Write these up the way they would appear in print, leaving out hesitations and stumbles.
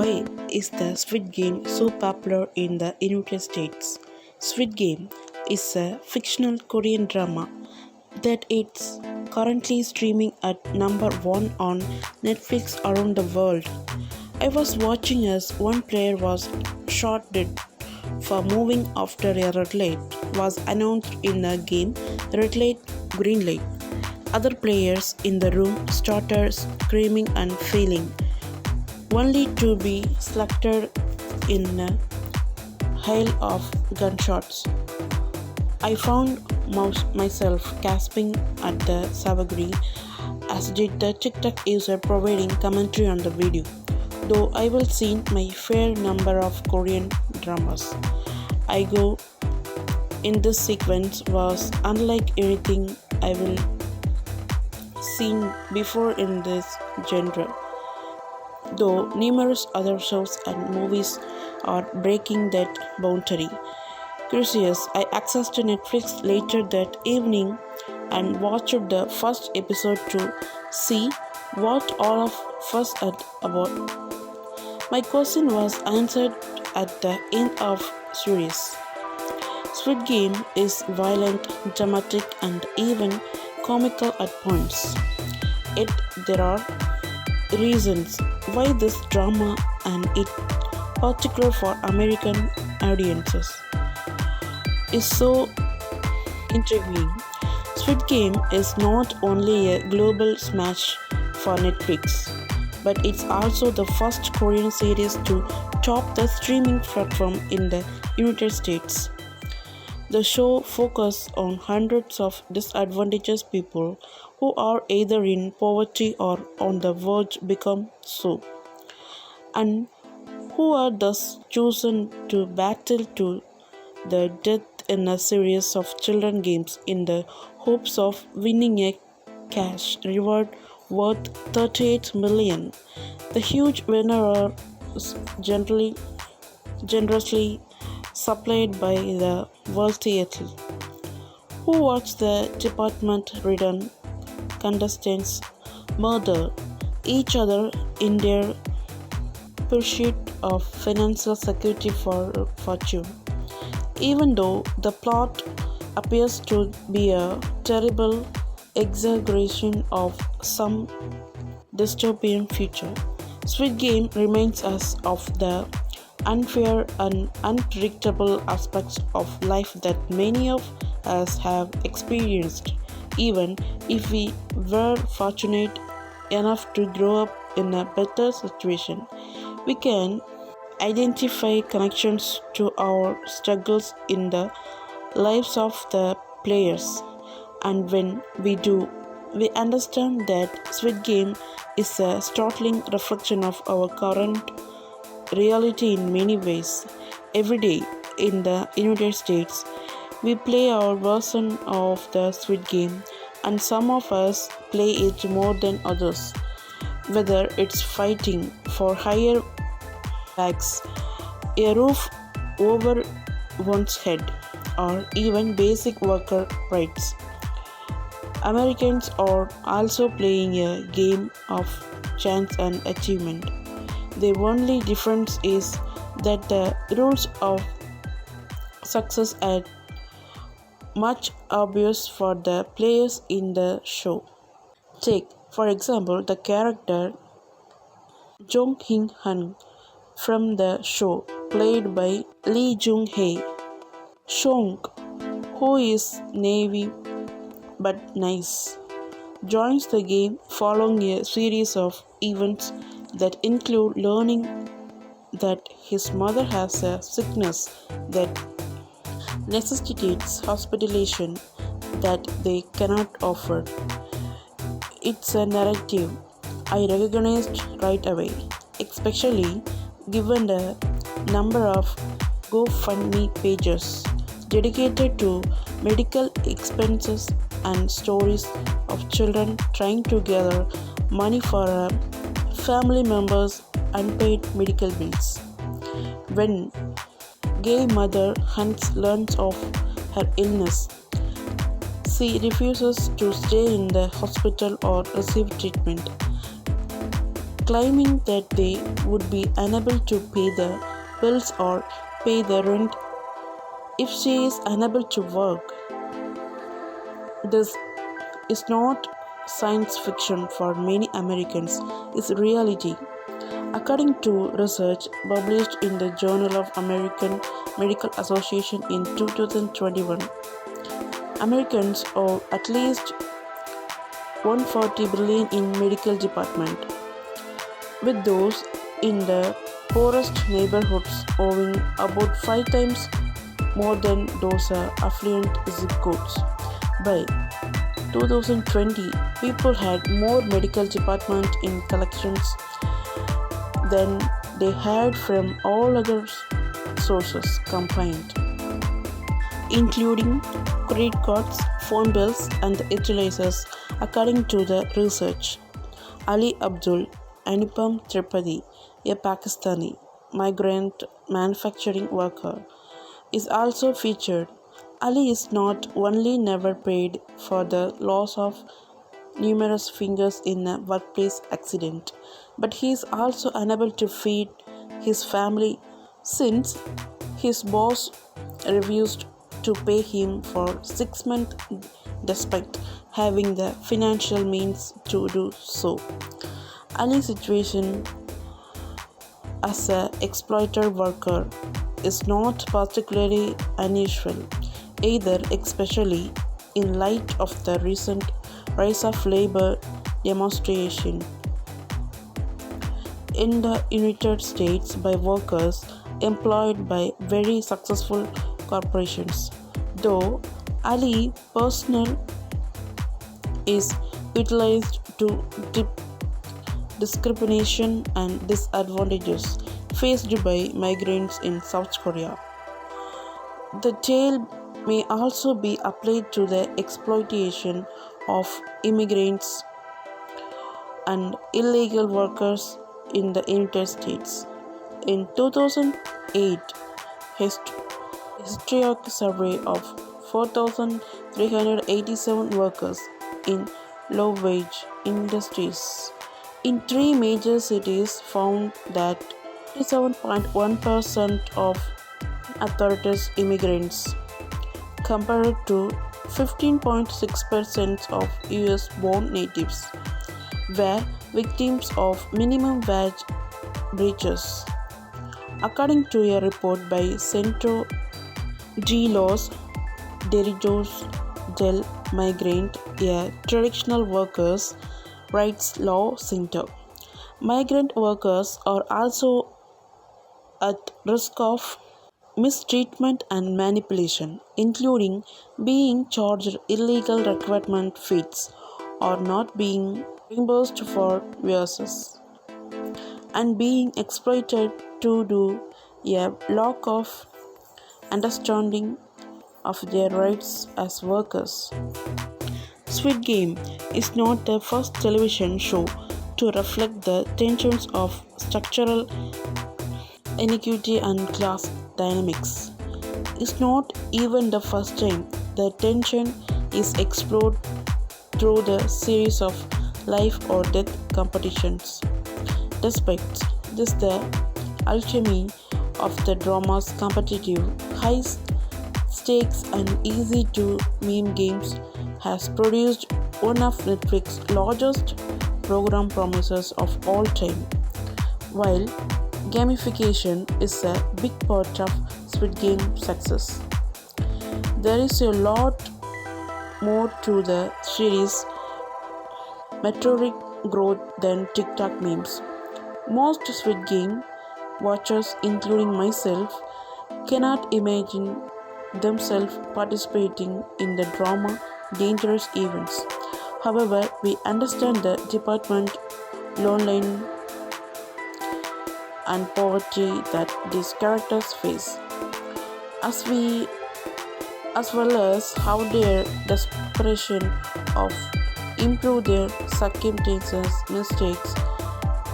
Why is the Squid Game so popular in the United States? Squid Game is a fictional Korean drama that it's currently streaming at number 1 on Netflix around the world. I was watching as one player was shot dead for moving after a red light was announced in the game red light, green light. Other players in the room started screaming and failing, only to be selected in a hail of gunshots. I found myself gasping at the savagery, as did the TikTok user providing commentary on the video. Though I will seen my fair number of Korean dramas, I go in this sequence was unlike anything I will seen before in this genre. Though numerous other shows and movies are breaking that boundary. Curious, I accessed Netflix later that evening and watched the first episode to see what all of fuss about. My question was answered at the end of series. Squid Game is violent, dramatic, and even comical at points. Yet there are reasons why this drama and it particular for American audiences is so intriguing. Squid Game is not only a global smash for Netflix, but it's also the first Korean series to top the streaming platform in the United States. The show focuses on hundreds of disadvantaged people who are either in poverty or on the verge become so, and who are thus chosen to battle to the death in a series of children games in the hopes of winning a cash reward worth 38 million. The huge winner is generously supplied by the wealthy athlete, who watch the department-ridden contestants murder each other in their pursuit of financial security for fortune. Even though the plot appears to be a terrible exaggeration of some dystopian future, Squid Game reminds us of the unfair and unpredictable aspects of life that many of us have experienced, even if we were fortunate enough to grow up in a better situation. We can identify connections to our struggles in the lives of the players, and when we do, we understand that Squid Game is a startling reflection of our current reality in many ways. Every day in the United States, we play our version of the Squid Game, and some of us play it more than others. Whether it's fighting for higher tax, a roof over one's head, or even basic worker rights, Americans are also playing a game of chance and achievement. The only difference is that the rules of success are much obvious for the players in the show. Take, for example, the character Jong Hin Han from the show, played by Lee Jung Hae. Shong, who is naive but nice, joins the game following a series of events that include learning that his mother has a sickness that necessitates hospitalization that they cannot offer. It's a narrative I recognized right away, especially given the number of GoFundMe pages dedicated to medical expenses and stories of children trying to gather money for a family members' unpaid medical bills. When gay mother Hans learns of her illness, she refuses to stay in the hospital or receive treatment. claiming that they would be unable to pay the bills or pay the rent if she is unable to work. This is not science fiction for many Americans, it's reality. According to research published in the Journal of American Medical Association in 2021, Americans owe at least $140 billion in medical department, with those in the poorest neighborhoods owing about 5 times more than those affluent zip codes. By 2020, people had more medical department in collections than they had from all other sources combined, including credit cards, phone bills, and utilizers. According to the research, Ali Abdul Anupam Tripathi, a Pakistani migrant manufacturing worker, is also featured. Ali is not only never paid for the loss of numerous fingers in a workplace accident, but he is also unable to feed his family since his boss refused to pay him for 6 months despite having the financial means to do so. Ali's situation as an exploited worker is not particularly unusual either, especially in light of the recent rise of labor demonstration in the United States by workers employed by very successful corporations. Though Ali personnel is utilized to discrimination and disadvantages faced by migrants in South Korea. The tale may also be applied to the exploitation of immigrants and illegal workers in the United States. In 2008, historic survey of 4,387 workers in low-wage industries in 3 major cities found that 27.1% of authorities immigrants, compared to 15.6% of US-born natives, were victims of minimum wage breaches. According to a report by Centro de los Derechos del Migrante, a traditional workers' rights law center, migrant workers are also at risk of mistreatment and manipulation, including being charged illegal recruitment fees or not being reimbursed for visas, and being exploited due to a lack of understanding of their rights as workers. Squid Game is not the first television show to reflect the tensions of structural inequity and class dynamics. It's not even the first time the tension is explored through the series of life or death competitions. Despite this, the alchemy of the drama's competitive, high stakes and easy to meme games has produced one of Netflix's largest program promises of all time. While gamification is a big part of Squid Game success, there is a lot more to the series' meteoric growth than TikTok memes. Most Squid Game watchers, including myself, cannot imagine themselves participating in the drama dangerous events. However, we understand the department, loneliness, and poverty that these characters face, as well as how their desperation of improve their circumstances mistakes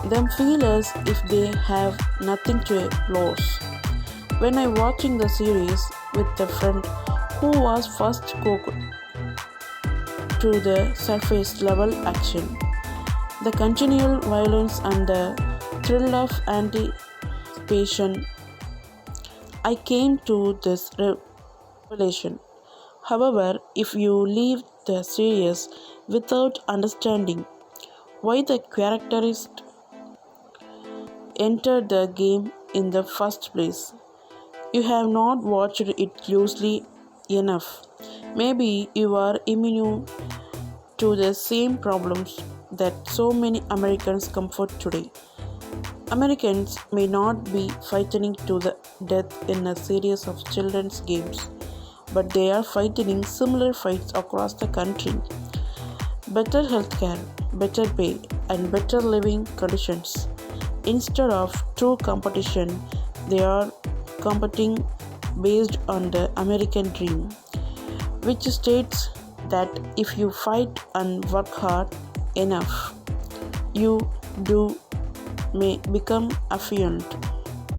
them feel as if they have nothing to lose. When I watching the series with a friend who was first cooked to the surface level action, The continual violence and the thrill of anticipation. I came to this revelation. However, if you leave the series without understanding why the characters entered the game in the first place, you have not watched it closely enough. Maybe you are immune to the same problems that so many Americans comfort today. Americans may not be fighting to the death in a series of children's games, but they are fighting similar fights across the country. Better healthcare, better pay, and better living conditions. Instead of true competition, they are competing based on the American dream, which states that if you fight and work hard enough, you do may become affluent.